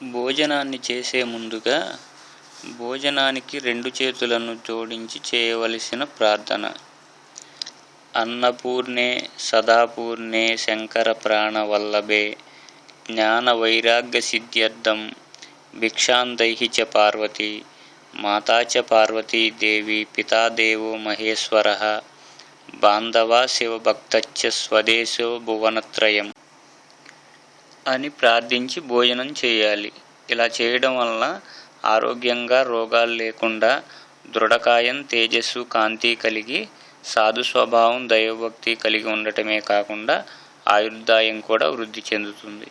భోజనాన్ని చేసే ముందుగా భోజనానికి 2 చేతులను జోడించి చేయవలసిన ప్రార్థన. అన్నపూర్ణే సదాపూర్ణే శంకర ప్రాణవల్లభే జ్ఞాన వైరాగ్య సిద్ధ్యర్థం భిక్షాందైః చ పార్వతీ మాతా చ పార్వతీ దేవి పితా దేవో మహేశ్వరః బాంధవా శివభక్తశ్చ స్వదేశో భువనత్రయం అని ప్రార్థించి భోజనం చేయాలి. ఇలా చేయడం వలన ఆరోగ్యంగా, రోగాలు లేకుండా, దృఢకాయం, తేజస్సు, కాంతి కలిగి, సాధు స్వభావం, దైవభక్తి కలిగి ఉండటమే కాకుండా ఆయుర్దాయం కూడా వృద్ధి చెందుతుంది.